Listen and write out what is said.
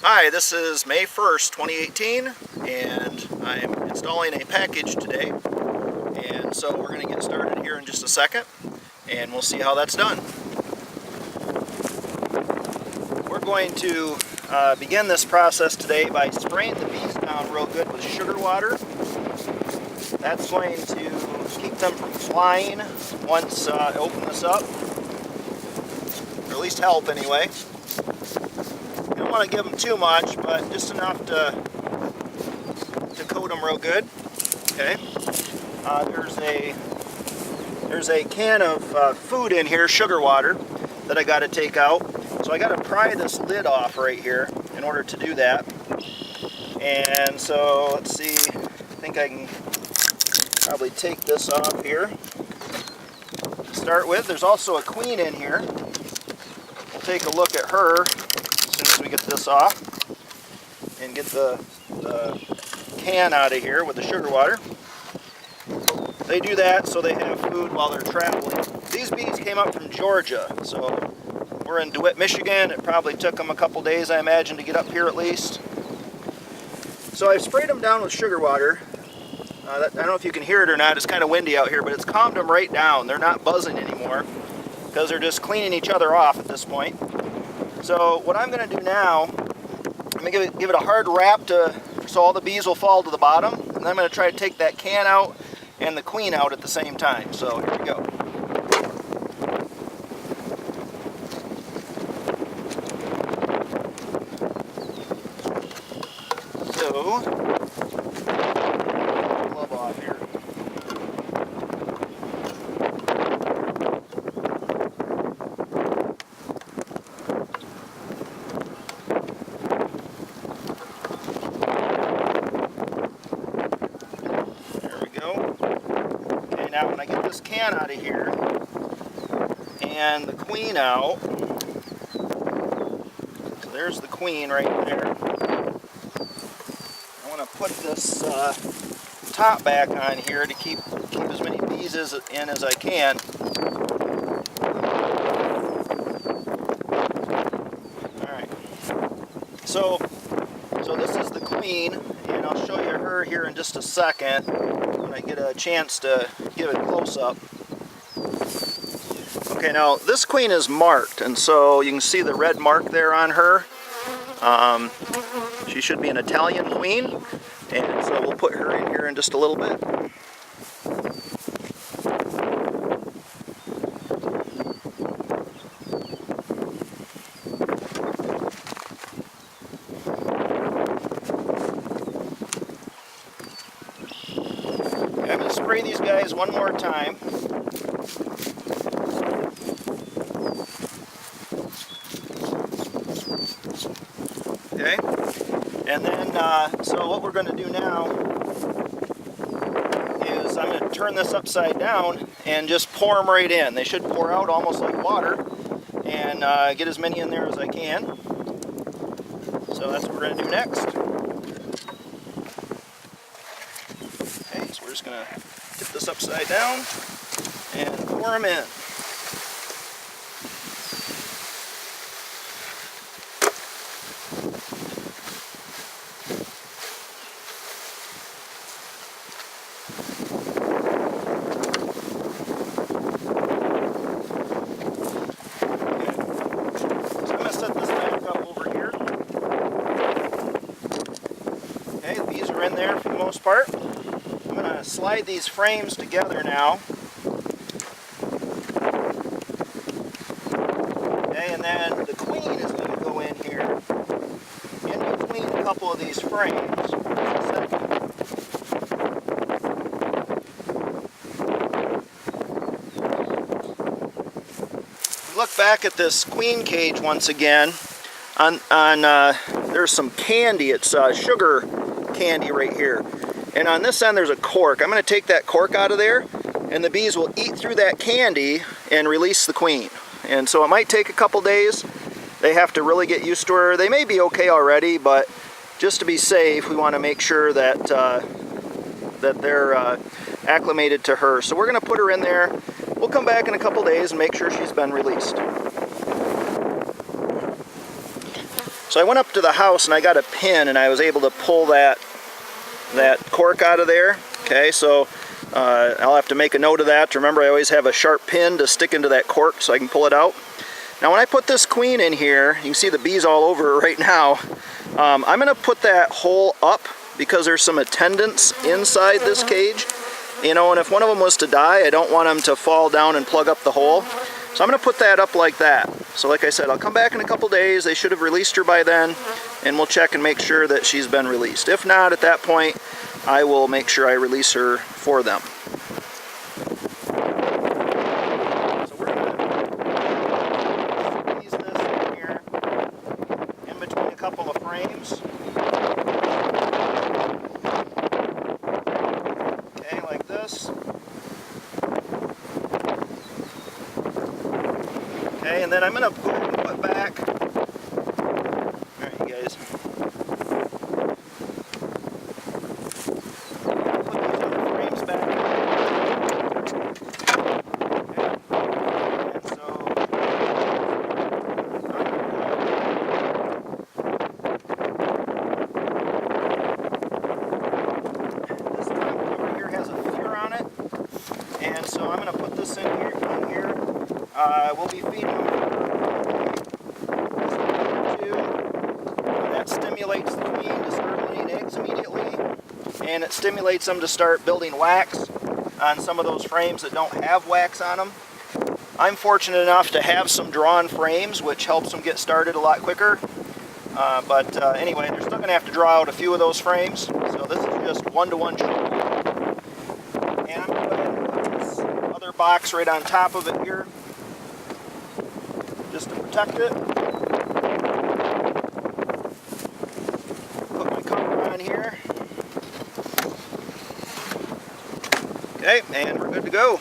Hi, this is May 1st, 2018, and I'm installing a package today. And so we're going to get started here in just a second, and we'll see how that's done. We're going to begin this process today by spraying the bees down real good with sugar water. That's going to keep them from flying once I open this up, or at least help anyway. You don't want to give them too much, but just enough to coat them real good. Okay. There's a can of food in here, sugar water, that I got to take out. So I got to pry this lid off right here in order to do that. And so let's see. I think I can probably take this off here. To start with, there's also a queen in here. We'll take a look at her as soon as we get this off and get the can out of here with the sugar water. They do that so they have food while they're traveling. These bees came up from Georgia, so we're in DeWitt, Michigan. It probably took them a couple days, I imagine, to get up here at least. So I've sprayed them down with sugar water. I don't know if you can hear it or not. It's kind of windy out here, but it's calmed them right down. They're not buzzing anymore because they're just cleaning each other off at this point. So what I'm going to do now, I'm going to give it a hard wrap so all the bees will fall to the bottom, and then I'm going to try to take that can out and the queen out at the same time. So here we go. So, glove off here. Now when I get this can out of here and the queen out, so there's the queen right there. I want to put this top back on here to keep as many bees in as I can. Alright, so this is the queen, and I'll show you her here in just a second when I get a chance to give it a close-up. Okay, now this queen is marked, and so you can see the red mark there on her. She should be an Italian queen, and so we'll put her in here in just a little bit. I'm going to spray these guys one more time. Okay, and then so what we're going to do now is I'm going to turn this upside down and just pour them right in. They should pour out almost like water, and get as many in there as I can. So that's what we're going to do next. Okay, so we're just going to tip this upside down and pour them in. In there for the most part. I'm going to slide these frames together now. Okay, and then the queen is going to go in here in between a couple of these frames. Look back at this queen cage once again. There's some candy. It's sugar candy right here, and on this end there's a cork. I'm going to take that cork out of there, and the bees will eat through that candy and release the queen. And so it might take a couple days. They have to really get used to her. They may be okay already, but just to be safe, we want to make sure that that they're acclimated to her. So we're going to put her in there. We'll come back in a couple days and make sure she's been released. So I went up to the house and I got a pin and I was able to pull that cork out of there. Okay, so I'll have to make a note of that. Remember, I always have a sharp pin to stick into that cork so I can pull it out. Now when I put this queen in here, you can see the bees all over it right now. I'm going to put that hole up because there's some attendants inside this cage. You know, and if one of them was to die, I don't want them to fall down and plug up the hole. So I'm going to put that up like that. So like I said, I'll come back in a couple days. They should have released her by then, and we'll check and make sure that she's been released. If not, at that point, I will make sure I release her for them. So we're going to squeeze this in here, in between a couple of frames. Okay, like this. Okay, and then I'm going to put back, alright you guys, put these other frames back. Okay, and so, this top over here has a feeder on it, and so I'm going to put this in here. We'll be feeding them that stimulates the queen to start laying eggs immediately, and it stimulates them to start building wax on some of those frames that don't have wax on them. I'm fortunate enough to have some drawn frames, which helps them get started a lot quicker. But anyway, they're still going to have to draw out a few of those frames, so this is just one-to-one triple. And I'm going to put this other box right on top of it here, just to protect it. Put my cover on here. Okay, and we're good to go.